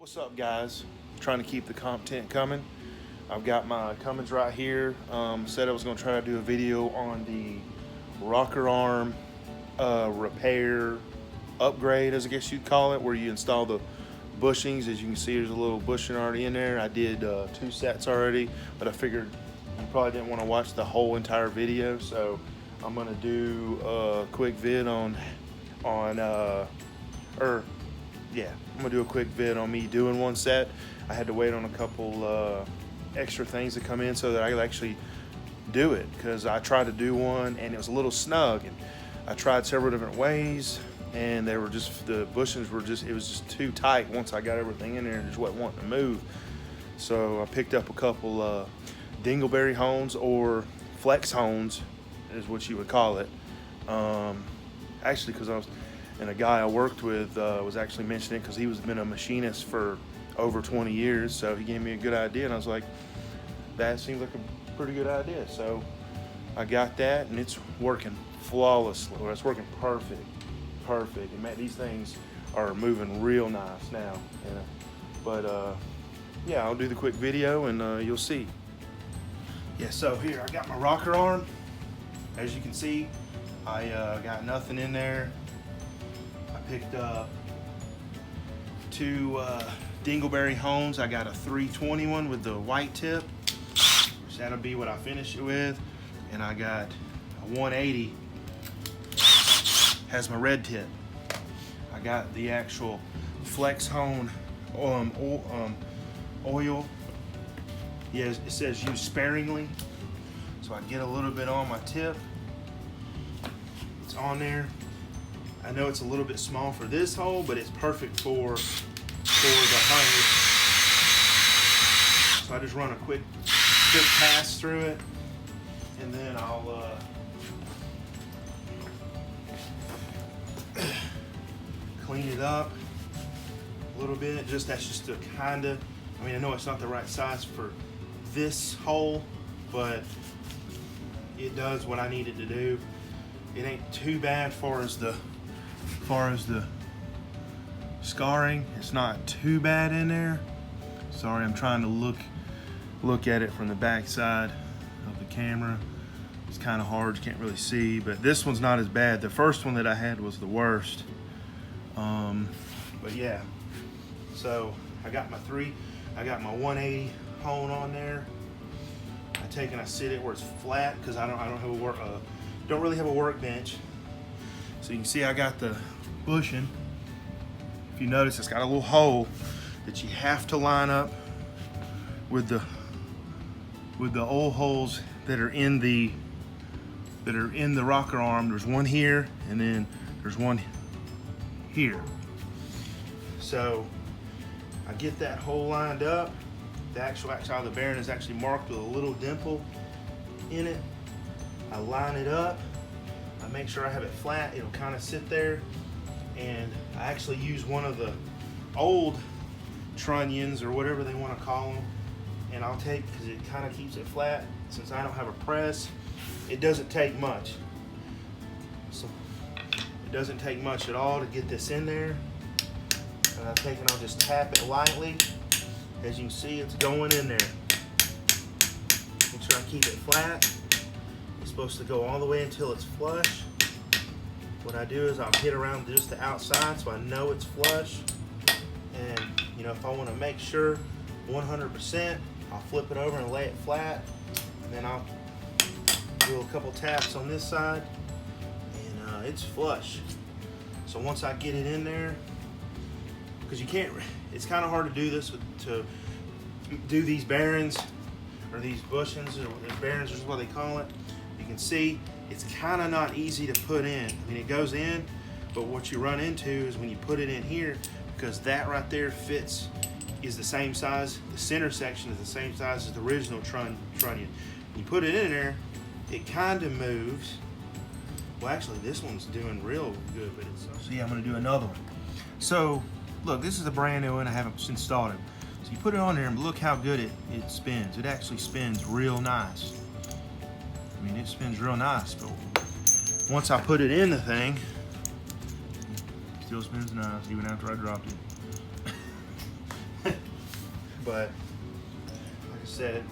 What's up, guys? Trying to keep the content coming. I've got my Cummins right here. Said I was going to try to do a video on the rocker arm repair upgrade, as I guess you'd call it, where you install the bushings. As you can see, there's a little bushing already in there. I did 2 sets already, but I figured you probably didn't want to watch the whole entire video, so I'm going to do a quick vid I'm gonna do a quick vid on me doing 1 set. I had to wait on a couple extra things to come in so that I could actually do it, because I tried to do one and it was a little snug, and I tried several different ways, and the bushings were just, it was just too tight once I got everything in there and just wasn't wanting to move. So I picked up a couple dingleberry hones, or flex hones is what you would call it. Actually, because a guy I worked with was actually mentioning it, because he was been a machinist for over 20 years, so he gave me a good idea, and I was like, that seems like a pretty good idea. So I got that, and it's working flawlessly. Well, it's working perfect. And man, these things are moving real nice now, you know. But yeah, I'll do the quick video and you'll see. Yeah, so here I got my rocker arm. As you can see, I got nothing in there. I picked up 2 dingleberry hones. I got a 321 with the white tip, which that'll be what I finish it with, and I got a 180 has my red tip. I got the actual flex hone oil. Yeah, it says use sparingly, so I get a little bit on my tip. It's on there. I know it's a little bit small for this hole, but it's perfect for the honey. So I just run a quick pass through it, and then I'll clean it up a little bit. That's just to kinda, I mean, I know it's not the right size for this hole, but it does what I need it to do. It ain't too bad as far as the scarring. It's not too bad in there. Sorry, I'm trying to look at it from the back side of the camera. It's kind of hard, you can't really see, but this one's not as bad. The first one that I had was the worst. But yeah, so I got my 180 hone on there. I take and I sit it where it's flat, because I don't really have a workbench. So you can see I got the bushing. If you notice, it's got a little hole that you have to line up with the old holes that are in the rocker arm. There's one here, and then there's one here. So I get that hole lined up. The actual the bearing is actually marked with a little dimple in it. I line it up. I make sure I have it flat. It'll kind of sit there. And I actually use one of the old trunnions, or whatever they want to call them, and I'll take, because it kind of keeps it flat. Since I don't have a press, it doesn't take much. So it doesn't take much at all to get this in there. And I'll just tap it lightly. As you can see, it's going in there. Make sure I keep it flat. It's supposed to go all the way until it's flush. What I do is I'll hit around just the outside so I know it's flush. And you know, if I want to make sure 100%, I'll flip it over and lay it flat. And then I'll do a couple taps on this side, and it's flush. So once I get it in there, because it's kind of hard to do this to do these bearings, or these bushings, or bearings is what they call it. You can see it's kind of not easy to put in. I mean, it goes in, but what you run into is when you put it in here, because that right there is the same size, the center section is the same size as the original trunnion. You put it in there, it kind of moves. Well, actually, this one's doing real good, but so yeah, I'm gonna do another one. So look, this is a brand new one. I haven't installed it. So you put it on there, and look how good it spins. It actually spins real nice. I mean, it spins real nice, but once I put it in the thing, it still spins nice, even after I dropped it. but like I said,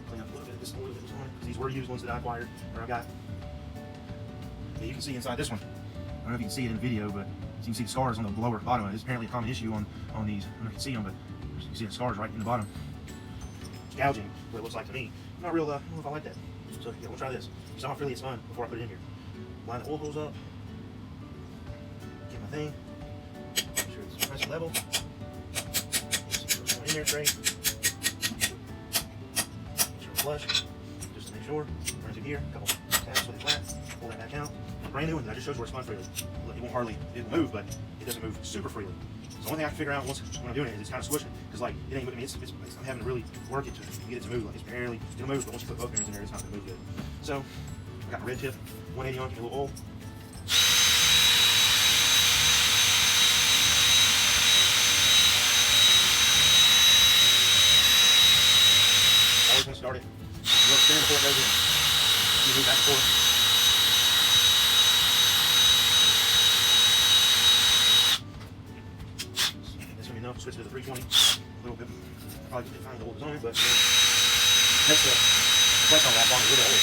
clean up a little bit of this oil that was on it, because these were used ones that I acquired, or I got. Yeah, you can see inside this one. I don't know if you can see it in the video, but you can see the scars on the lower bottom. It's apparently a common issue on these. I don't know if you can see them, but you can see the scars right in the bottom. It's gouging, what it looks like to me. I'm not real, I don't know if I like that. So yeah, we'll try this. You saw how freely it's spun before I put it in here. Line the oil holes up. Get my thing. Make sure it's nice and level. Just in there straight. Make sure it's flush. Just to make sure. Run through here. A couple taps with it flat. Pull that back out. Brand new one that I just showed you where it's spun freely. It won't hardly, it'll move, but it doesn't move super freely. So one thing I have to figure out when I'm doing it is it's kind of squishing, because like it ain't. I mean, I'm having to really work it to get it to move. Like it's barely, it'll move, but once you put both bearings in there, it's not going to move good. So I got my red tip, 180 on, a little oil. Always want to start it. You want to spin before it goes in. You move back and forth. Switch to the 320 a little bit. Probably couldn't find the old design, but makes the flex on that long a little old.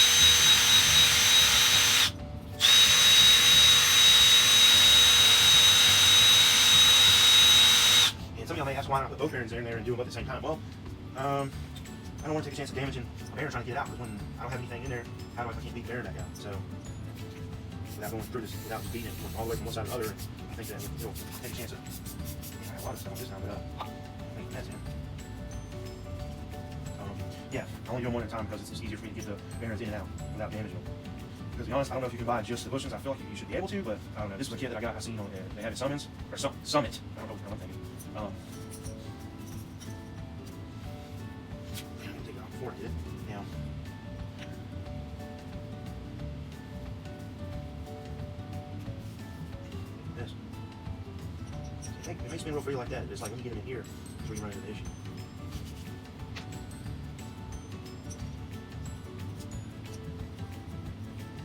And some of y'all may ask why not put both bearings in there and do them both at the same time. Well, I don't want to take a chance of damaging a bearing trying to get it out, because when I don't have anything in there, how do I, if I can't beat the bearing back out? So without going through this, without just beating it all the way from one side to the other, I think that it'll take a chance of. A lot of stuff this time, but making that's in. Yeah, I only do them one at a time because it's just easier for me to get the bearings in and out without damaging them. Because to be honest, I don't know if you can buy just the bushings. I feel like you should be able to, but I don't know. This was a kit that I got. I seen on they have it Cummins or Summit. I don't know what I'm thinking. I'm gonna take it off before I did. Now. This. It makes me real free like that. It's like when you get them in here, that's where you run into the issue.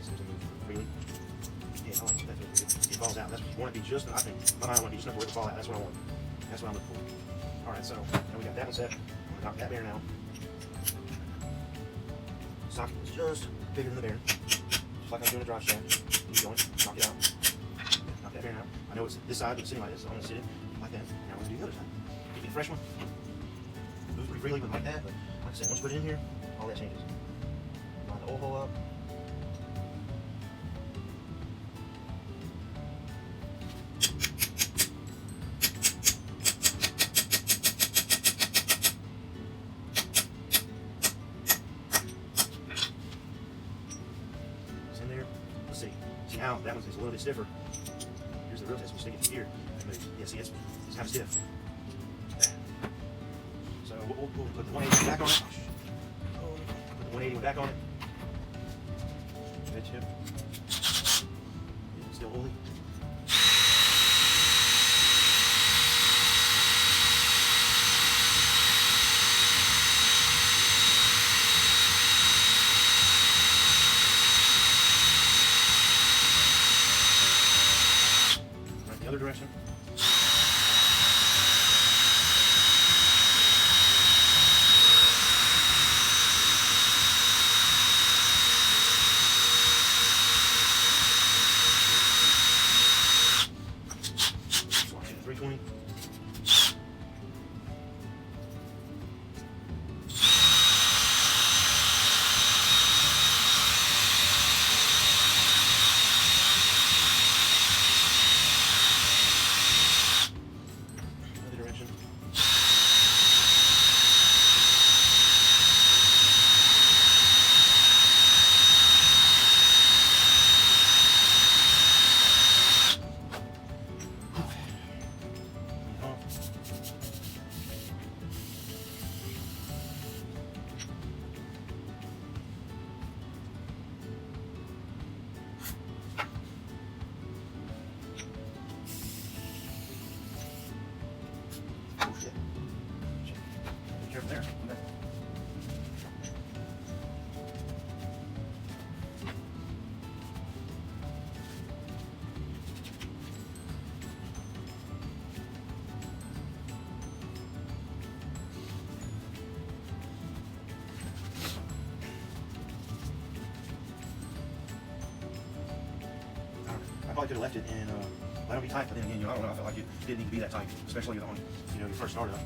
Seems to move freely. Yeah, I like that. It falls out. That's what you want it to be just. I think my mind want to be just enough for it to fall out. That's what I want. That's what I'm looking for. All right, so now we got that one set. I'm gonna knock that bearing out. Socket is just bigger than the bearing, just like I'm doing a drive shaft. Keep going. Knock it out. Knock that bearing out. I know it's this side, but it's sitting like this, so I'm gonna sit it like that. Now we're gonna do the other side. Give me the fresh one. Moves pretty freely, but like that. But like I said, once you put it in here, all that changes. Line the oil hole up. It's in there. Let's see. See how that one's a little bit stiffer. Here's the real test. We stick it here. Yeah, see, it's kind of stiff. So we'll put the 180 back on it. Put the 180 back on it. Red tip. Still oily. Right the other direction. Swatch it at 320. Other direction. Oh shit. Be careful there. Okay. probably could have left it and let them be tight, but then again, I don't know, I felt like it didn't need to be that tight, especially on, your first startup.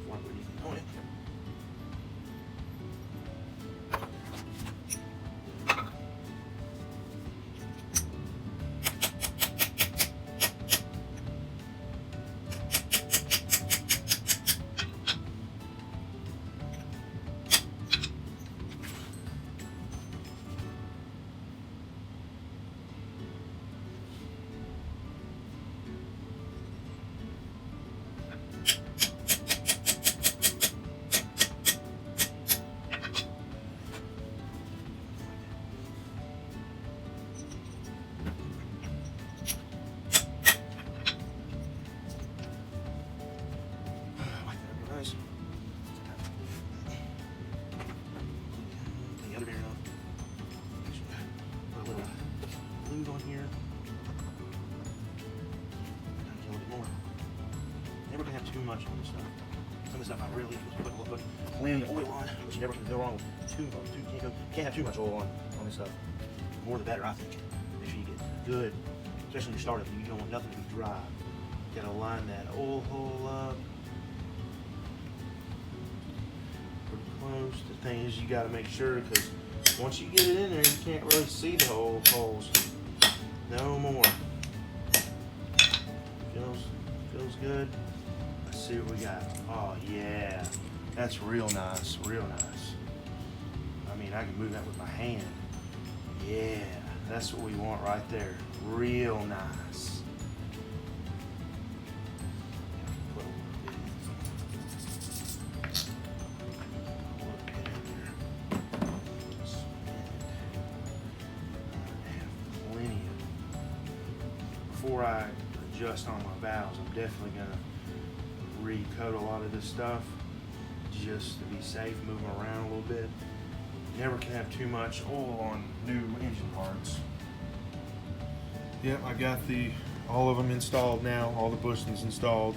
Before I put anything on it. The other bearing up. Put a little glue on here. A little bit more. Never can have too much on this stuff. Some of this stuff I really put plenty of oil on, but you never can go wrong with too much. Can't have too much oil on this stuff. The more the better, I think. Make sure you get good, especially when you start it. You don't want nothing to be dry. You gotta line that oil hole up. Pretty close. The thing is, you gotta make sure, because once you get it in there, you can't really see the oil holes no more. Feels good. Let's see what we got. Oh yeah, that's real nice, real nice. I mean, I can move that with my hand. Yeah, that's what we want right there. Real nice. Put a little bit in there. I have plenty of. Before I adjust on my valves, I'm definitely gonna recoat a lot of this stuff just to be safe, moving around a little bit. Never can have too much oil on new engine parts. Yep, I got all of them installed now, all the bushings installed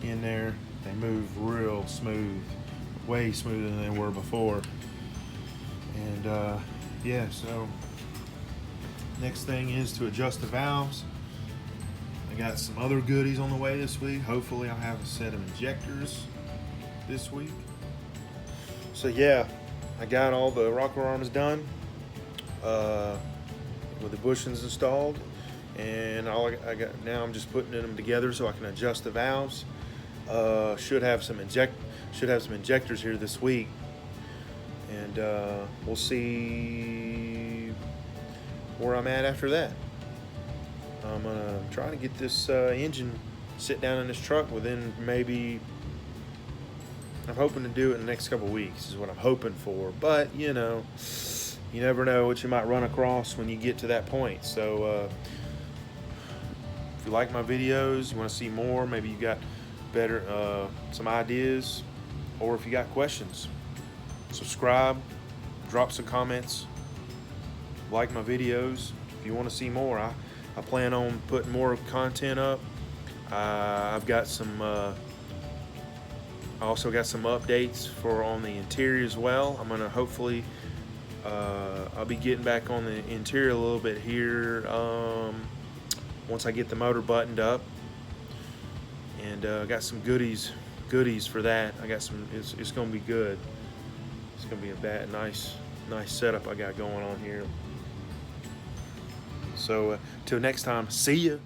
in there. They move real smooth, way smoother than they were before. And yeah, so next thing is to adjust the valves. I got some other goodies on the way this week. Hopefully I'll have a set of injectors this week. So yeah, I got all the rocker arms done with the bushings installed, and all I got now, I'm just putting them together so I can adjust the valves. Should have some injectors here this week, and we'll see where I'm at after that. I'm gonna try to get this engine sit down in this truck within maybe. I'm hoping to do it in the next couple of weeks is what I'm hoping for, but you never know what you might run across when you get to that point. So if you like my videos, you want to see more, maybe you got better some ideas, or if you got questions, subscribe, drop some comments, like my videos. If you want to see more, I plan on putting more content up. I've got some I also got some updates on the interior as well. I'm gonna hopefully I'll be getting back on the interior a little bit here once I get the motor buttoned up, and I got some goodies for that. I got some. It's gonna be good. It's gonna be a nice setup I got going on here. So till next time, see ya.